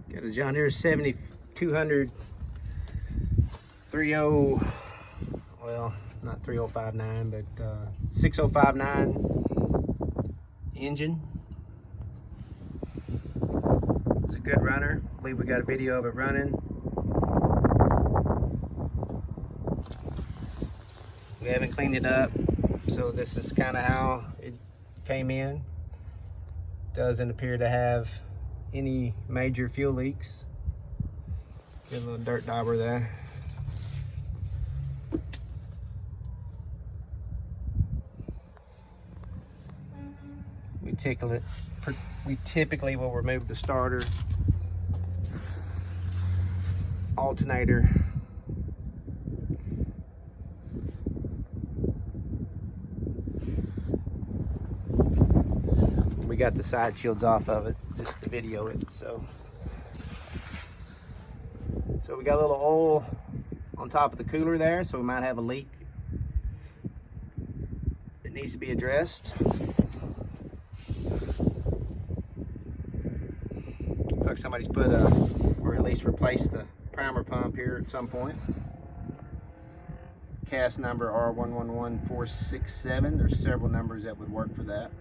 Got a John Deere 7200 well, not 3059, but 6059 engine. It's a good runner. I believe we got a video of it running. We haven't cleaned it up, so this is kind of how it came in. Doesn't appear to have any major fuel leaks. Get a little dirt dauber there. We typically will remove the starter, alternator, we got the side shields off of it just to video it. So we got a little oil on top of the cooler there, so we might have a leak that needs to be addressed. Looks like somebody's put or at least replaced the primer pump here at some point. Cast number R111467. There's several numbers that would work for that.